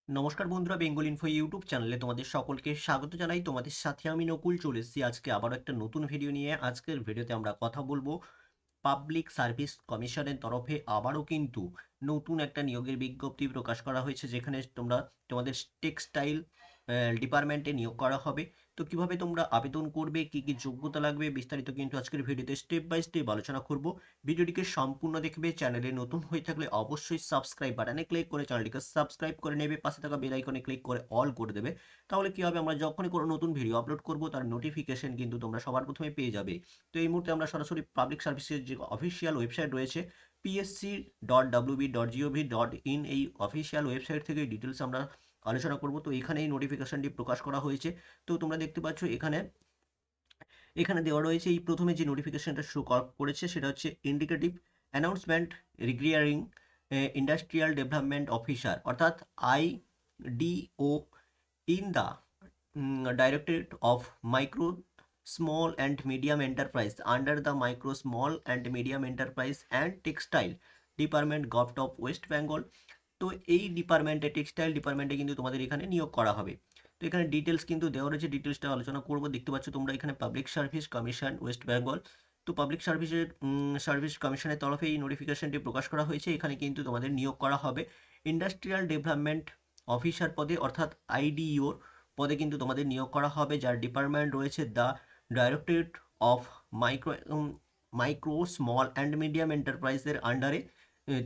নমস্কার বন্ধুরা, Bengal info YouTube চ্যানেলে তোমাদের সকলকে স্বাগত জানাই। তোমাদের সাথে আমি নকুল চলে এসেছি আজকে আবারও একটা নতুন ভিডিও নিয়ে। আজকের ভিডিওতে আমরা কথা বলবো পাবলিক সার্ভিস কমিশনের তরফে আবারও কিন্তু নতুন একটা নিয়োগের বিজ্ঞপ্তি প্রকাশ করা হয়েছে, যেখানে তোমাদের টেক্সটাইল ডিপার্টমেন্টে নিয়োগ করা হবে। তো কিভাবে তোমরা আবেদন করবে, কি কি যোগ্যতা লাগবে, বিস্তারিত কিন্তু আজকের ভিডিওতে স্টেপ বাই স্টেপ আলোচনা করব। ভিডিওটিকে সম্পূর্ণ দেখবে। চ্যানেলে নতুন হয়ে থাকলে অবশ্যই সাবস্ক্রাইব বাটনে ক্লিক করে চ্যানেলটিকে সাবস্ক্রাইব করে নেবে, পাশে থাকা বেল আইকনে ক্লিক করে অল করে দেবে। তাহলে কি হবে, আমরা যখনই কোনো নতুন ভিডিও আপলোড করব তার নোটিফিকেশন কিন্তু তোমরা সবার প্রথমে পেয়ে যাবে। তো এই মুহূর্তে আমরা সরাসরি পাবলিক সার্ভিসের যে অফিসিয়াল ওয়েবসাইট রয়েছে psc.wb.gov.in, এই অফিসিয়াল ওয়েবসাইট থেকে ডিটেলস আমরা আলোচনা করব। তো এখানে এই নোটিফিকেশনটি প্রকাশ করা হয়েছে। তো তোমরা দেখতে পাচ্ছ এখানে এখানে দেওয়া রয়েছে, এই প্রথমে যে নোটিফিকেশনটা শো করেছে সেটা হচ্ছে indicative announcement regarding industrial development officer, অর্থাৎ IDO in the Directorate of Micro, Small and Medium Enterprise under the Micro, Small and Medium Enterprise and Textile Department, govt of West Bengal. তো এই ডিপার্টমেন্টে, টেক্সটাইল ডিপার্টমেন্টে কিন্তু তোমাদের এখানে নিয়োগ করা হবে। তো এখানে ডিটেলস কিন্তু দেওয়া রয়েছে, ডিটেলসটা আলোচনা করব। দেখতে পাচ্ছ তোমরা এখানে public service commission West Bengal. তো পাবলিক সার্ভিস কমিশনের তরফে এই নোটিফিকেশনটি প্রকাশ করা হয়েছে। এখানে কিন্তু তোমাদের নিয়োগ করা হবে ইন্ডাস্ট্রিয়াল ডেভেলপমেন্ট অফিসার পদে, অর্থাৎ আইডিইওর পদে কিন্তু তোমাদের নিয়োগ করা হবে, যার ডিপার্টমেন্ট রয়েছে the directorate of micro micro small and medium এন্টারপ্রাইজের আন্ডারে।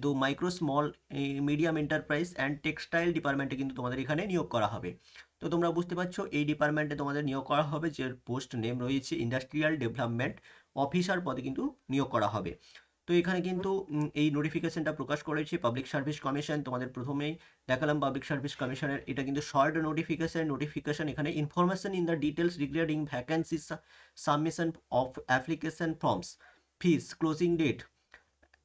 তো micro small medium enterprise and textile ডিপার্টমেন্টে কিন্তু তোমাদের এখানে নিয়োগ করা হবে। তো তোমরা বুঝতে পারছো এই ডিপার্টমেন্টে তোমাদের নিয়োগ করা হবে, যে পোস্ট নেম রয়েছে ইন্ডাস্ট্রিয়াল ডেভেলপমেন্ট অফিসার পদে কিন্তু নিয়োগ করা হবে। তো এখানে কিন্তু এই নোটিফিকেশনটা প্রকাশ করেছে পাবলিক সার্ভিস কমিশন। তোমাদের প্রথমেই দেখালাম পাবলিক সার্ভিস কমিশনের, এটা কিন্তু শর্ট নোটিফিকেশন। এখানে information in the details regarding vacancy, submission of application forms, fees, closing date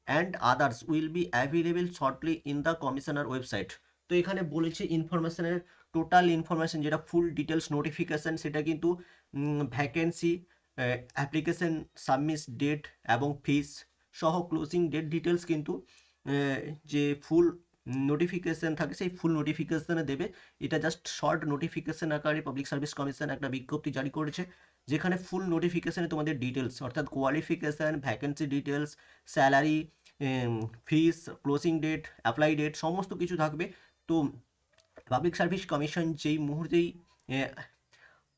and others will be available shortly in the commissioner website. তো এখানে বলেছে ইনফরমেশনের টোটাল ইনফরমেশন, যেটা ফুল ডিটেলস নোটিফিকেশন, সেটা কিন্তু ভ্যাকেন্সি, অ্যাপ্লিকেশন সাবমিট ডেট এবং ফিস সহ closing date details কিন্তু যে ফুল নোটিফিকেশন থাকে সেই ফুল নোটিফিকেশনে দেবে। এটা জাস্ট শর্ট নোটিফিকেশন আকারে পাবলিক সার্ভিস কমিশন একটা বিজ্ঞপ্তি জারি করেছে, যেখানে ফুল নোটিফিকেশনে তোমাদের ডিটেলস, অর্থাৎ কোয়ালিফিকেশান, ভ্যাকেন্সি ডিটেলস, স্যালারি, ফিস, ক্লোজিং ডেট, অ্যাপ্লাই ডেট সমস্ত কিছু থাকবে। তো পাবলিক সার্ভিস কমিশন যেই মুহূর্তেই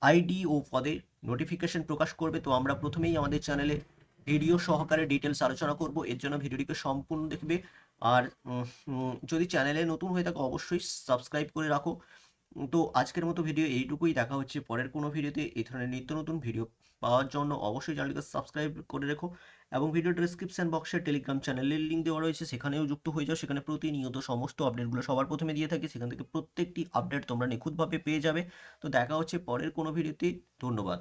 আইডিও পদে নোটিফিকেশন প্রকাশ করবে, তো আমরা প্রথমেই আমাদের চ্যানেলে ভিডিও সহকারে ডিটেলস আলোচনা করব। এর জন্য ভিডিওটিকে সম্পূর্ণ দেখবে। আর যদি চ্যানেলে নতুন হয়ে থাকো অবশ্যই সাবস্ক্রাইব করে রাখো। তো আজকের মতো ভিডিও এইটুকুই, দেখা হচ্ছে পরের কোনো ভিডিওতে। এই ধরনের নিত্য নতুন ভিডিও পাওয়ার জন্য অবশ্যই চ্যানেলটিকে সাবস্ক্রাইব করে রেখো, এবং ভিডিও ডেসক্রিপশন বক্সে টেলিগ্রাম চ্যানেলের লিঙ্ক দেওয়া রয়েছে, সেখানেও যুক্ত হয়ে যাও। সেখানে প্রতিনিয়ত সমস্ত আপডেটগুলো সবার প্রথমে দিয়ে থাকি, সেখান থেকে প্রত্যেকটি আপডেট তোমরা নিখুঁতভাবে পেয়ে যাবে। তো দেখা হচ্ছে পরের কোনো ভিডিওতে। ধন্যবাদ।